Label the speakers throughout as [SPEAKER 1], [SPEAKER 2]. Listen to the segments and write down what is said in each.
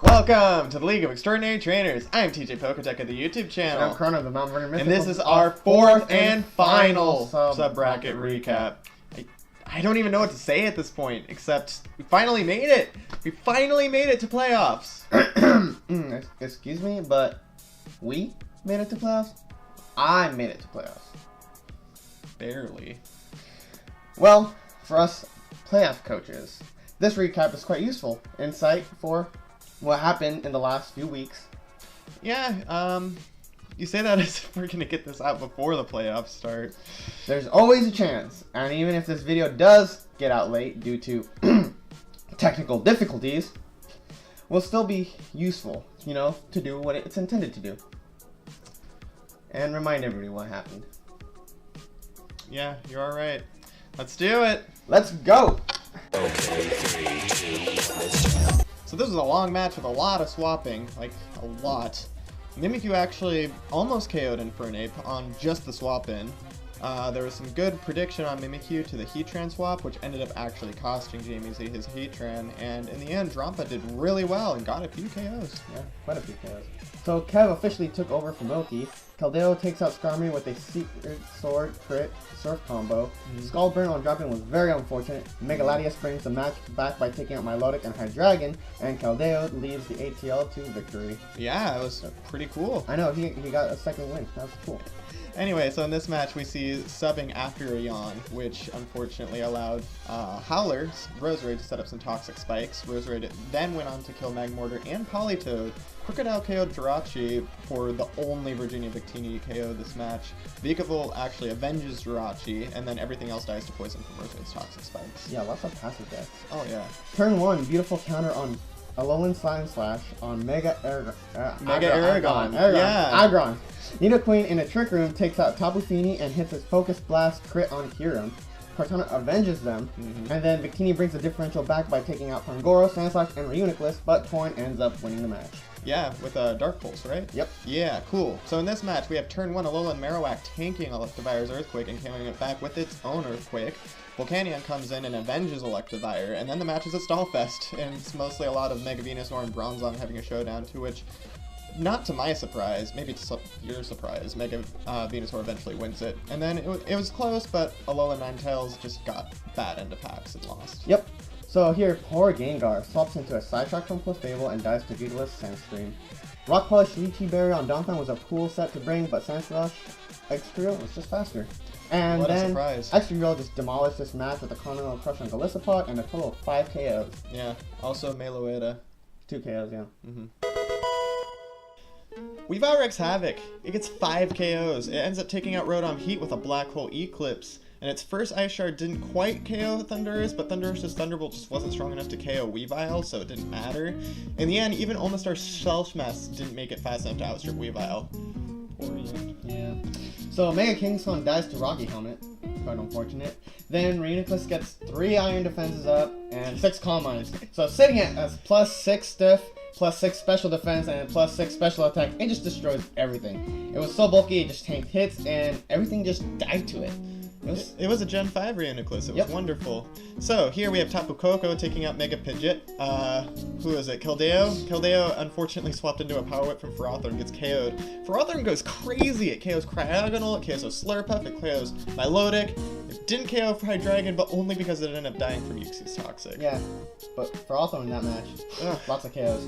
[SPEAKER 1] Welcome to the League of Extraordinary Trainers. I'm TJ PokéTech of the YouTube channel.
[SPEAKER 2] And I'm Corona of the Mount Vernon
[SPEAKER 1] And this is our fourth and final sub-bracket recap. I don't even know what to say at this point, except we finally made it. We finally made it to playoffs.
[SPEAKER 2] Excuse me, but we made it to playoffs? I made it to playoffs.
[SPEAKER 1] Barely.
[SPEAKER 2] Well, for us playoff coaches, this recap is quite useful. Insight for what happened in the last few weeks.
[SPEAKER 1] Yeah, you say that as if we're going to get this out before the playoffs start.
[SPEAKER 2] There's always a chance, and even if this video does get out late due to technical difficulties, will still be useful, you know, to do what it's intended to do. And remind everybody what happened.
[SPEAKER 1] Yeah, you're alright. Let's do it!
[SPEAKER 2] Let's go!
[SPEAKER 3] Okay, 3, 2, 1, let's jam.
[SPEAKER 1] So this was a long match with a lot of swapping, like a lot. Mimikyu actually almost KO'd Infernape on just the swap in. There was some good prediction on Mimikyu to the Heatran swap, which ended up actually costing Jamie Z his Heatran, and in the end, Drampa did really well and got a few KOs.
[SPEAKER 2] Yeah, quite a few KOs. So Kev officially took over from Milky. Caldeo takes out Skarmory with a Secret Sword crit Surf combo. Skull Burn on drop-in was very unfortunate. Mega Latias brings the match back by taking out Milotic and Hydreigon, and Caldeo leads the ATL to victory.
[SPEAKER 1] Yeah, it was pretty cool.
[SPEAKER 2] I know, he got a second win. That was cool.
[SPEAKER 1] Anyway, so in this match we see subbing after a yawn, which unfortunately allowed Howler's Roserade to set up some toxic spikes. Roserade then went on to kill Magmortar and Politoed. Crocodile KO'd Jirachi for the only Virginia Victini KO this match. Vikavolt actually avenges Jirachi, and then everything else dies to poison from Roserade's toxic spikes.
[SPEAKER 2] Yeah, lots of passive deaths.
[SPEAKER 1] Oh yeah.
[SPEAKER 2] Turn 1, beautiful counter on Alolan Slime Slash on Mega Aragon.
[SPEAKER 1] Yeah.
[SPEAKER 2] Aggron. Nidoqueen in a Trick Room takes out Tapu Fini and hits its Focus Blast crit on Kyurem. Cortana avenges them, and then Victini brings the differential back by taking out Pangoro, Sandslash, and Reuniclus, but Torn ends up winning the match.
[SPEAKER 1] Yeah, with a Dark Pulse, right?
[SPEAKER 2] Yep.
[SPEAKER 1] Yeah, cool. So in this match, we have turn 1 Alolan Marowak tanking Electivire's Earthquake and carrying it back with its own Earthquake. Volcanion comes in and avenges Electivire, and then the match is a Stallfest, and it's mostly a lot of Mega Venusaur and Bronzong having a showdown, to which, not to my surprise, maybe to your surprise, Mega Venusaur eventually wins it. And then it was close, but Alolan Ninetales just got bad into packs and lost.
[SPEAKER 2] Yep. So here, poor Gengar swaps into a Sidetrack from Clefable and dies to Doodless Sandstream. Rock Polish Lychee Berry on Donphan was a cool set to bring, but Sandslash Excadrill was just faster. And
[SPEAKER 1] what
[SPEAKER 2] then
[SPEAKER 1] Excadrill
[SPEAKER 2] just demolished this match with a Continental Crush on Golisopod and a total of 5 KOs.
[SPEAKER 1] Yeah, also Meloetta.
[SPEAKER 2] 2 KOs, yeah.
[SPEAKER 1] Weavile wreaks Havoc. It gets 5 KOs. It ends up taking out Rotom Heat with a Black Hole Eclipse. And its first Ice Shard didn't quite KO Thundurus, but Thundurus' Thunderbolt just wasn't strong enough to KO Weavile, so it didn't matter. In the end, even Omastar's Shellsmash didn't make it fast enough to outstrip Weavile.
[SPEAKER 2] Yeah. So Mega Kingston dies to Rocky Helmet. Quite unfortunate. Then Reuniclus gets 3 Iron Defenses up and 6 Calm Minds. So sitting at as +6 Stiff, +6 Special Defense, and +6 Special Attack, it just destroys everything. It was so bulky, it just tanked hits, and everything just died to it.
[SPEAKER 1] It was a Gen 5 Reuniclus. It was wonderful. So here we have Tapu Koko taking out Mega Pidgeot. Who is it? Keldeo? Keldeo unfortunately swapped into a Power Whip from Ferrothorn and gets KO'd. Ferrothorn goes crazy. It KOs Cryogonal, it KOs Slurpuff, it KOs Milotic. It didn't KO Hydreigon, but only because it ended up dying from Uxie's Toxic.
[SPEAKER 2] Yeah, but Ferrothorn in that match, lots of KOs.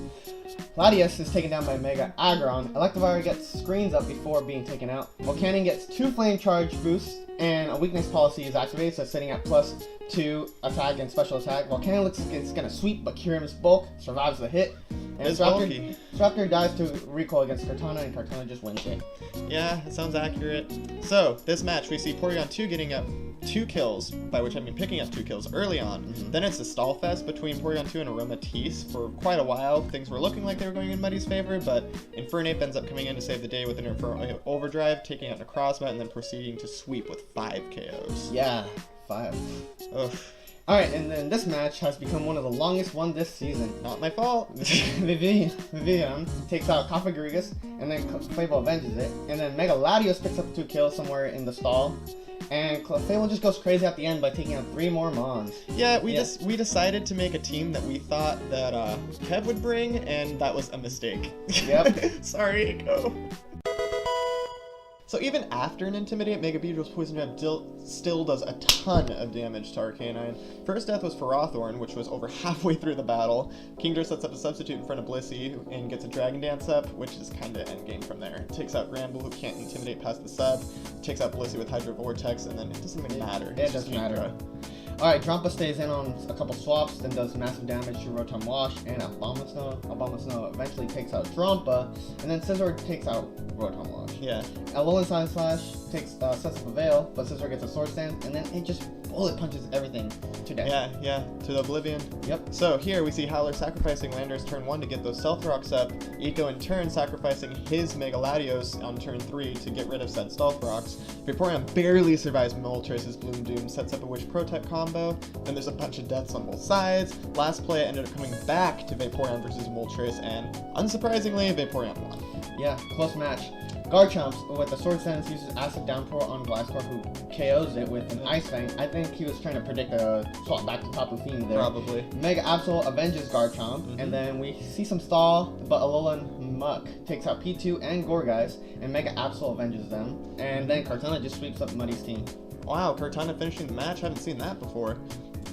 [SPEAKER 2] Latias is taken down by Mega Aggron. Electivire gets screens up before being taken out. Volcanion gets 2 Flame Charge boosts, and a Weakness Policy is activated, so sitting at +2 attack and special attack. Volcanion looks like it's gonna sweep, but Kyurem's bulk survives the hit. And
[SPEAKER 1] It's bulky.
[SPEAKER 2] Raptor dies to recoil against Cortana, and Cortana just wins it.
[SPEAKER 1] Yeah, it sounds accurate. So, this match, we see Porygon 2 getting up 2 kills, by which I mean picking up 2 kills early on. Then it's a stall fest between Porygon 2 and Aromatisse for quite a while. Things were looking like they were going in Muddy's favor, but Infernape ends up coming in to save the day with an Inferno Overdrive, taking out Necrozma, and then proceeding to sweep with 5 KOs.
[SPEAKER 2] Yeah, 5.
[SPEAKER 1] Ugh.
[SPEAKER 2] Alright, and then this match has become one of the longest one this season.
[SPEAKER 1] Not my fault.
[SPEAKER 2] Vivian takes out Cofagrigus, and then Clefable avenges it. And then Mega Latios picks up 2 kills somewhere in the stall. And Fable just goes crazy at the end by taking out 3 more Mons.
[SPEAKER 1] Yeah, we decided to make a team that we thought that Kev would bring, and that was a mistake.
[SPEAKER 2] Yep.
[SPEAKER 1] Sorry, go. So even after an Intimidate, Mega Beedrill's Poison Jab still does a ton of damage to Arcanine. First death was for Rothorn, which was over halfway through the battle. Kingdra sets up a substitute in front of Blissey and gets a Dragon Dance up, which is kind of endgame from there. Takes out Granbull, who can't Intimidate past the sub. Takes out Blissey with Hydro Vortex, and then it doesn't even matter.
[SPEAKER 2] It doesn't matter. Alright, Drampa stays in on a couple swaps, then does massive damage to Rotom Wash and Abomasnow. Abomasnow eventually takes out Drampa, and then Scizor takes out Rotom Wash.
[SPEAKER 1] Yeah.
[SPEAKER 2] Alolan Side Slash takes sets up a Veil, but Scizor gets a Sword Stance, and then it just bullet punches everything to death.
[SPEAKER 1] Yeah, to Oblivion.
[SPEAKER 2] Yep.
[SPEAKER 1] So here we see Howler sacrificing Landorus turn 1 to get those Stealth Rocks up, Eco in turn sacrificing his Mega Latios on turn 3 to get rid of said Stealth Rocks. Vaporeon barely survives Moltres' Bloom Doom, sets up a Wish Protect combo, then there's a bunch of deaths on both sides. Last play ended up coming back to Vaporeon versus Moltres, and unsurprisingly, Vaporeon won.
[SPEAKER 2] Yeah, close match. Garchomp, with the Sword Stance, uses Acid Downpour on Gliscor, who KOs it with an Ice Fang. I think he was trying to predict a swap back to Tapu Fini there.
[SPEAKER 1] Probably.
[SPEAKER 2] Mega Absol avenges Garchomp, and then we see some stall, but Alolan Muck takes out P2 and Gourgeist, and Mega Absol avenges them. And then Kartana just sweeps up Muddy's team.
[SPEAKER 1] Wow, Cortana finishing the match? Haven't seen that before.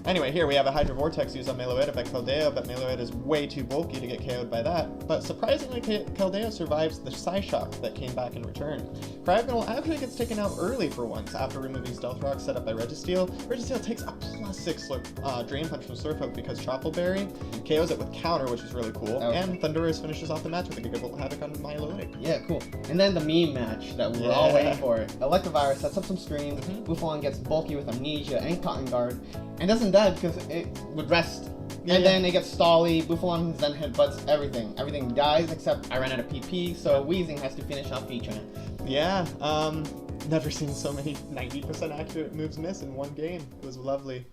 [SPEAKER 1] Anyway, here we have a Hydro Vortex used on Meloetta by Keldeo, but Meloetta is way too bulky to get KO'd by that. But surprisingly, Keldeo survives the Psyshock that came back in return. Cryogonal actually gets taken out early for once after removing Stealth Rock set up by Registeel. Registeel takes a +6 Drain Punch from Surfhook because Choppleberry KOs it with Counter, which is really cool.
[SPEAKER 2] Okay.
[SPEAKER 1] And Thundurus finishes off the match with a Gigavolt Havoc on Milotic.
[SPEAKER 2] Yeah, cool. And then the meme match that we were all waiting for. Electivire sets up some screens, Buffon gets bulky with Amnesia and Cotton Guard, and doesn't die because it would rest. And then it gets stally, Buffon then headbutts everything. Everything dies except I ran out of PP, so Weezing has to finish off featuring it.
[SPEAKER 1] Yeah, never seen so many 90% accurate moves miss in one game. It was lovely.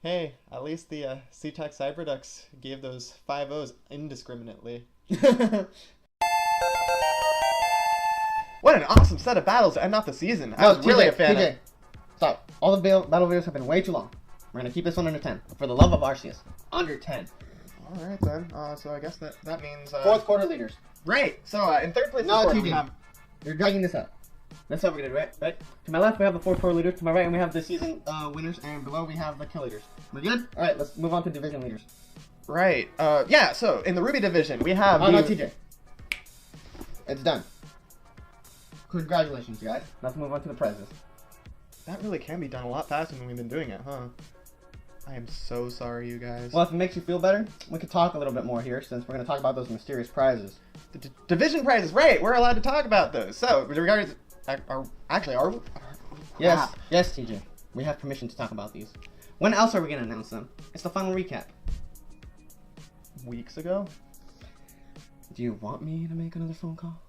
[SPEAKER 1] Hey, at least the C-Tech Cyberdux gave those 5-0s indiscriminately. What an awesome set of battles to end off the season. I was really a fan of...
[SPEAKER 2] Stop. All the battle videos have been way too long. We're gonna keep this one under 10. For the love of Arceus. Under 10.
[SPEAKER 1] Alright then, so I guess that means...
[SPEAKER 2] Fourth quarter leaders.
[SPEAKER 1] Right, so in third place...
[SPEAKER 2] No, TJ. You're dragging this up. That's how we're gonna do it, right? To my left, we have the 4 pro leaders. To my right, we have the season winners, and below we have the kill leaders. We're good? All right, let's move on to division leaders.
[SPEAKER 1] Right. Yeah. So in the Ruby division, we have.
[SPEAKER 2] Oh no, TJ. It's done. Congratulations, guys. Let's move on to the prizes.
[SPEAKER 1] That really can be done a lot faster than we've been doing it, huh? I am so sorry, you guys.
[SPEAKER 2] Well, if it makes you feel better, we could talk a little bit more here, since we're gonna talk about those mysterious prizes.
[SPEAKER 1] The division prizes, right? We're allowed to talk about those. So, with regards, are we?
[SPEAKER 2] Yes, yes, TJ. We have permission to talk about these. When else are we gonna announce them? It's the final recap.
[SPEAKER 1] Weeks ago?
[SPEAKER 2] Do you want me to make another phone call?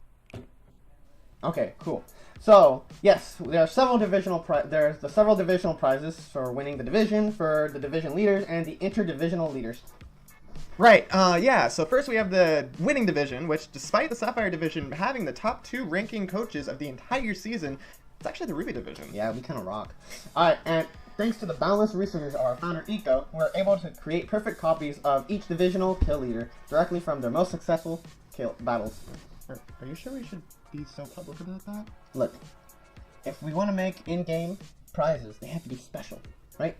[SPEAKER 2] Okay, cool. So, yes, there are several divisional there's the several divisional prizes for winning the division, for the division leaders, and the interdivisional leaders.
[SPEAKER 1] Right, yeah, so first we have the winning division, which despite the Sapphire division having the top 2 ranking coaches of the entire season, it's actually the Ruby division.
[SPEAKER 2] Yeah, we kind of rock. Alright, and thanks to the boundless researchers of our founder Eco, we're able to create perfect copies of each divisional kill leader directly from their most successful kill battles.
[SPEAKER 1] Are you sure we should be so public about that?
[SPEAKER 2] Look, if we want to make in-game prizes, they have to be special, right?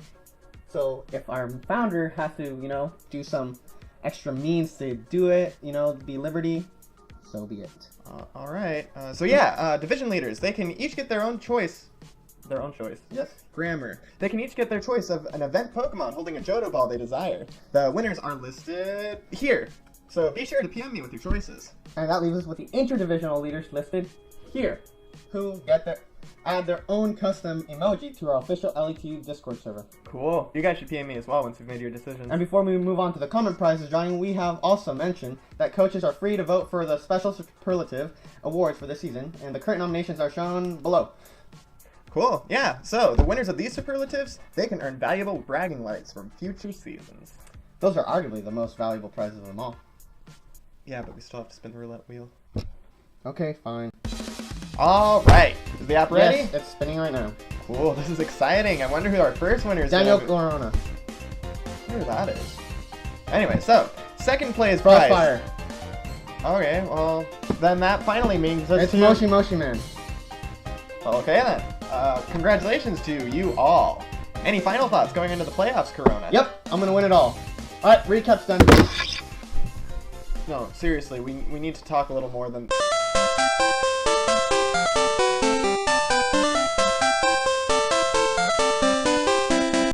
[SPEAKER 2] So if our founder has to, you know, do some extra means to do it, you know, be Liberty, so be it.
[SPEAKER 1] Alright, so yeah, division leaders, they can each get their own choice. Their own choice.
[SPEAKER 2] Yes.
[SPEAKER 1] Grammar. They can each get their choice of an event Pokemon holding a Johto ball they desire. The winners are listed here. So be sure to PM me with your choices.
[SPEAKER 2] And that leaves us with the interdivisional leaders listed here, who get their add their own custom emoji to our official LET Discord server.
[SPEAKER 1] Cool. You guys should PM me as well once you've made your decision.
[SPEAKER 2] And before we move on to the comment prizes, Johnny, we have also mentioned that coaches are free to vote for the special superlative awards for this season, and the current nominations are shown below.
[SPEAKER 1] Cool. Yeah. So the winners of these superlatives, they can earn valuable bragging rights from future seasons.
[SPEAKER 2] Those are arguably the most valuable prizes of them all.
[SPEAKER 1] Yeah, but we still have to spin the roulette wheel.
[SPEAKER 2] Okay, fine.
[SPEAKER 1] All right. Is the app ready?
[SPEAKER 2] Yes, it's spinning right now.
[SPEAKER 1] Cool. This is exciting. I wonder who our first winner is.
[SPEAKER 2] Daniel
[SPEAKER 1] gonna be.
[SPEAKER 2] Corona.
[SPEAKER 1] I wonder who that is. Anyway, so second place prize.
[SPEAKER 2] Crossfire.
[SPEAKER 1] Okay. Well, then that finally means
[SPEAKER 2] It's Moshi Moshi Man.
[SPEAKER 1] Okay then. Congratulations to you all. Any final thoughts going into the playoffs, Corona?
[SPEAKER 2] Yep, I'm gonna win it all. Alright, recap's done.
[SPEAKER 1] No, seriously, we need to talk a little more than...